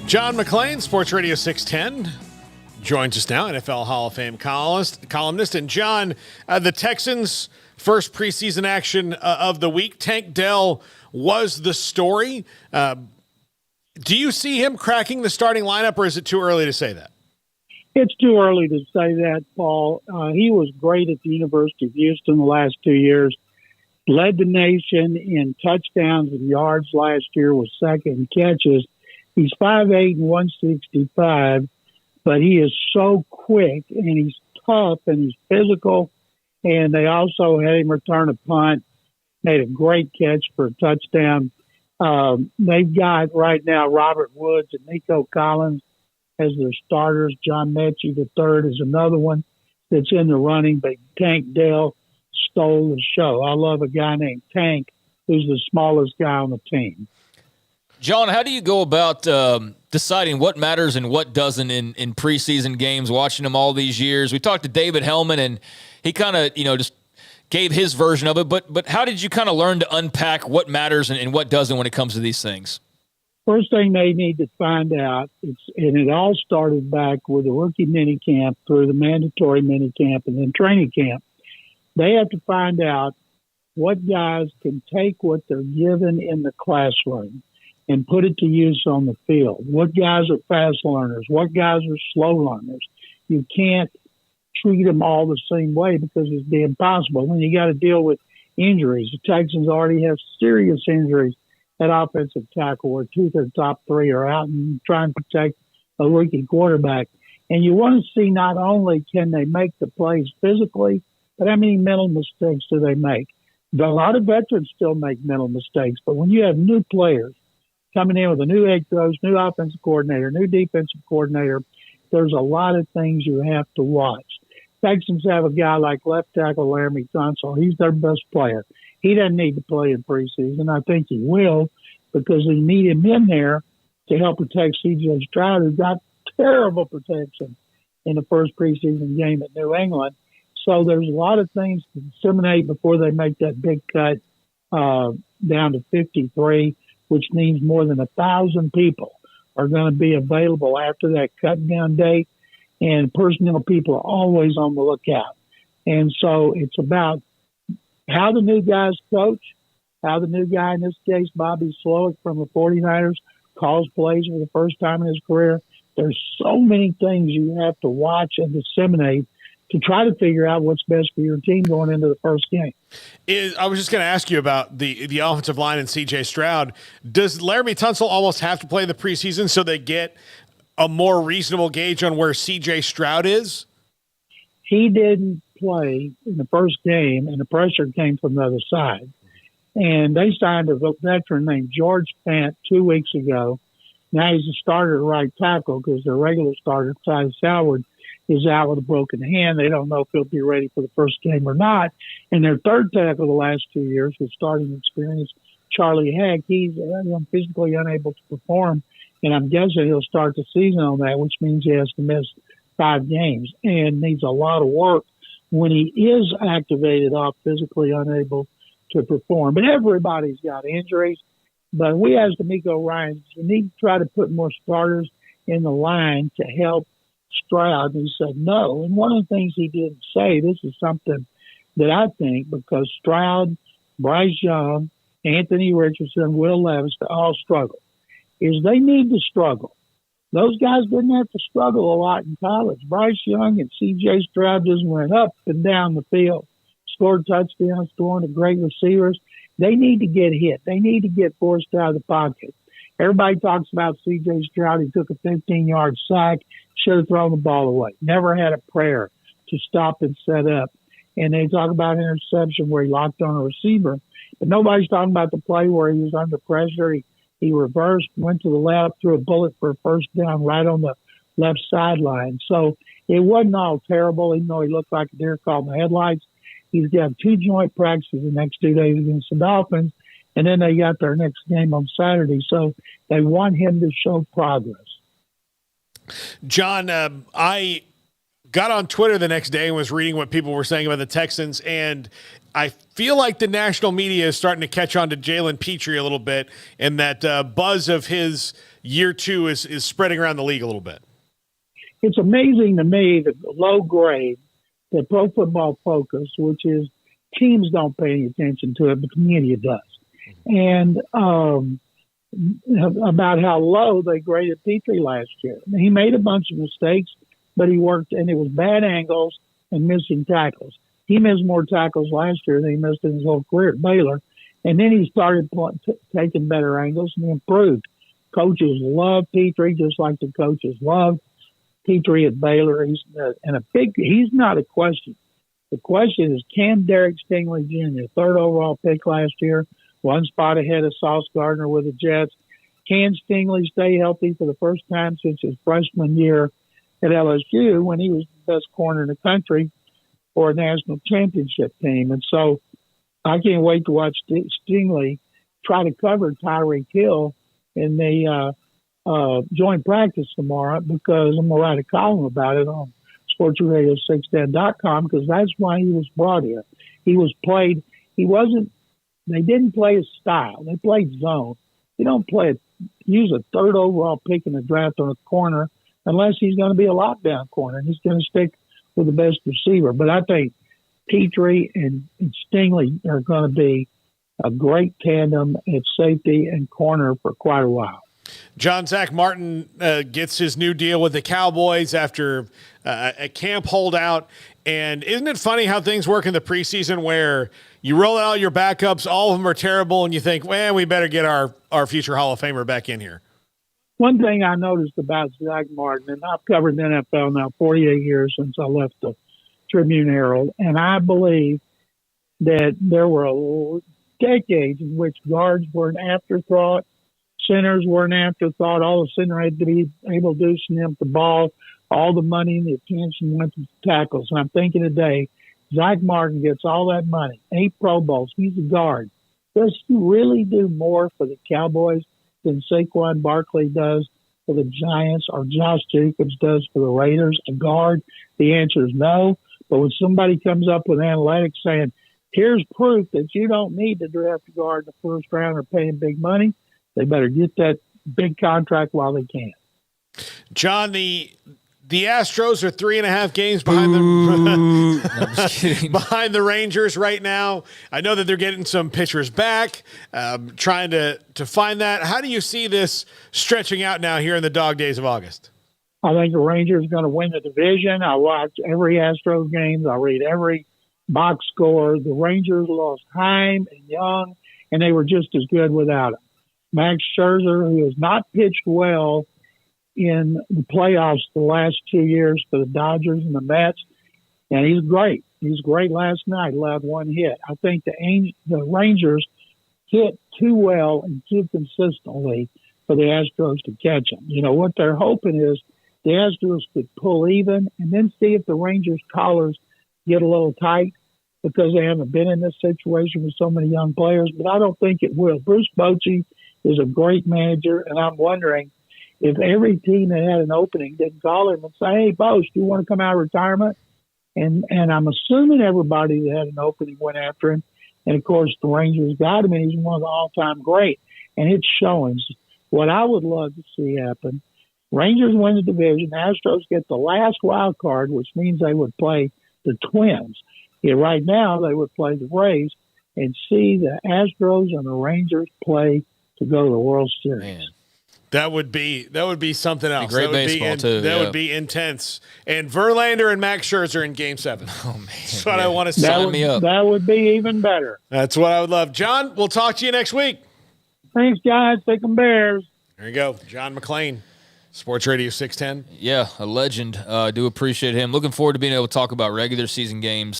John McClain, Sports Radio 610, joins us now, NFL Hall of Fame columnist. And John, the Texans' first preseason action of the week, Tank Dell was the story. Do you see him cracking the starting lineup, or is it too early to say that? It's too early to say that, Paul. He was great at the University of Houston the last 2 years. Led the nation in touchdowns and yards last year, was second in catches. He's 5'8" and 165, but he is so quick and he's tough and he's physical. And they also had him return a punt, made a great catch for a touchdown. They've got right now Robert Woods and Nico Collins as their starters. John Mechie III is another one that's in the running, but Tank Dell stole the show. I love a guy named Tank, who's the smallest guy on the team. John, how do you go about deciding what matters and what doesn't in preseason games, watching them all these years? We talked to David Hellman, and he kind of, just gave his version of it. But how did you kind of learn to unpack what matters and what doesn't when it comes to these things? First thing they need to find out, and it all started back with the rookie minicamp through the mandatory minicamp and then training camp. They have to find out what guys can take what they're given in the classroom and put it to use on the field. What guys are fast learners? What guys are slow learners? You can't treat them all the same way because it's impossible. When you got to deal with injuries, the Texans already have serious injuries at offensive tackle where two of their top three are out and trying to protect a rookie quarterback. And you want to see not only can they make the plays physically, but how many mental mistakes do they make? A lot of veterans still make mental mistakes, but when you have new players coming in with a new head coach, new offensive coordinator, new defensive coordinator, there's a lot of things you have to watch. Texans have a guy like left tackle Laramie Tunsil. He's their best player. He doesn't need to play in preseason. I think he will because they need him in there to help protect C.J. Stroud, who got terrible protection in the first preseason game at New England. So there's a lot of things to disseminate before they make that big cut down to 53, which means more than 1,000 people are going to be available after that cut down date. And personnel people are always on the lookout. And so it's about how the new guys coach, how the new guy, in this case, Bobby Slowick from the 49ers, calls plays for the first time in his career. There's so many things you have to watch and disseminate to try to figure out what's best for your team going into the first game. I was just going to ask you about the offensive line and C.J. Stroud. Does Laramie Tunsil almost have to play the preseason so they get a more reasonable gauge on where C.J. Stroud is? He didn't play in the first game, and the pressure came from the other side. And they signed a veteran named George Fant 2 weeks ago. Now he's a starter at right tackle because their regular starter, Tyus Howard, is out with a broken hand. They don't know if he'll be ready for the first game or not. And their third tackle the last 2 years with starting experience, Charlie Heck, he's physically unable to perform. And I'm guessing he'll start the season on that, which means he has to miss 5 games and needs a lot of work when he is activated off physically unable to perform. But everybody's got injuries. But we asked D'Amico Ryan, you need to try to put more starters in the line to help Stroud. And he said no. And one of the things he didn't say, this is something that I think, because Stroud, Bryce Young, Anthony Richardson, Will Levis, they all struggle, is they need to struggle. Those guys didn't have to struggle a lot in college. Bryce Young and C.J. Stroud just went up and down the field, scored touchdowns, throwing to great receivers. They need to get hit. They need to get forced out of the pocket. Everybody talks about C.J. Stroud. He took a 15-yard sack, should have thrown the ball away. Never had a prayer to stop and set up. And they talk about interception where he locked on a receiver. But nobody's talking about the play where he was under pressure. He reversed, went to the left, threw a bullet for a first down right on the left sideline. So it wasn't all terrible, even though he looked like a deer caught in the headlights. He's got 2 joint practices the next 2 days against the Dolphins, and then they got their next game on Saturday. So they want him to show progress. John, I got on Twitter the next day and was reading what people were saying about the Texans, and I feel like the national media is starting to catch on to Jalen Petrie a little bit, and that buzz of his year two is spreading around the league a little bit. It's amazing to me that the low grade, the Pro Football Focus, which is teams don't pay any attention to it, but the media does. And about how low they graded Petrie last year. He made a bunch of mistakes, but he worked, and it was bad angles and missing tackles. He missed more tackles last year than he missed in his whole career at Baylor. And then he started taking better angles and improved. Coaches love Petrie just like the coaches love Petrie at Baylor. He's not a question. The question is, can Derek Stingley Jr., third overall pick last year, one spot ahead of Sauce Gardner with the Jets, can Stingley stay healthy for the first time since his freshman year at LSU when he was the best corner in the country for a national championship team? And so I can't wait to watch Stingley try to cover Tyreek Hill in the joint practice tomorrow, because I'm going to write a column about it on SportsRadio610.com, because that's why he was brought here. They didn't play his style. They played zone. You don't use a third overall pick in the draft on a corner unless he's going to be a lockdown corner, and he's going to stick with the best receiver. But I think Petrie and Stingley are going to be a great tandem at safety and corner for quite a while. John, Zach Martin gets his new deal with the Cowboys after a camp holdout. And isn't it funny how things work in the preseason where you roll out all your backups, all of them are terrible, and you think, well, we better get our future Hall of Famer back in here? One thing I noticed about Zach Martin, and I've covered the NFL now 48 years since I left the Tribune Herald, and I believe that there were decades in which guards were an afterthought, centers were an afterthought. All the center had to be able to do is snip the ball. All the money and the attention went to tackles. And I'm thinking today, Zach Martin gets all that money, 8 Pro Bowls. He's a guard. Does he really do more for the Cowboys than Saquon Barkley does for the Giants or Josh Jacobs does for the Raiders, a guard? The answer is no. But when somebody comes up with analytics saying, here's proof that you don't need to draft a guard in the first round or pay him big money, they better get that big contract while they can. John, the Astros are 3.5 games behind behind the Rangers right now. I know that they're getting some pitchers back, trying to find that. How do you see this stretching out now here in the dog days of August? I think the Rangers are going to win the division. I watch every Astros game. I read every box score. The Rangers lost Heim and Young, and they were just as good without him. Max Scherzer, who has not pitched well in the playoffs the last 2 years for the Dodgers and the Mets, and he's great. He's great last night, allowed 1 hit. I think the Rangers hit too well and too consistently for the Astros to catch them. You know, what they're hoping is the Astros could pull even and then see if the Rangers' collars get a little tight, because they haven't been in this situation with so many young players, but I don't think it will. Bruce Bochy is a great manager, and I'm wondering if every team that had an opening didn't call him and say, hey, Boch, do you want to come out of retirement? And I'm assuming everybody that had an opening went after him. And, of course, the Rangers got him, and he's one of the all-time great. And it's showing. What I would love to see happen, Rangers win the division, Astros get the last wild card, which means they would play the Twins. Yeah, right now they would play the Rays, and see the Astros and the Rangers play to go to the World Series. Man. That would be something else. Great baseball too. That would be intense. And Verlander and Max Scherzer in Game 7. Oh man, that's what I want to see. Sign me up. That would be even better. That's what I would love. John, we'll talk to you next week. Thanks, guys. Take 'em Bears. There you go, John McClain, Sports Radio 610. Yeah, a legend. Do appreciate him. Looking forward to being able to talk about regular season games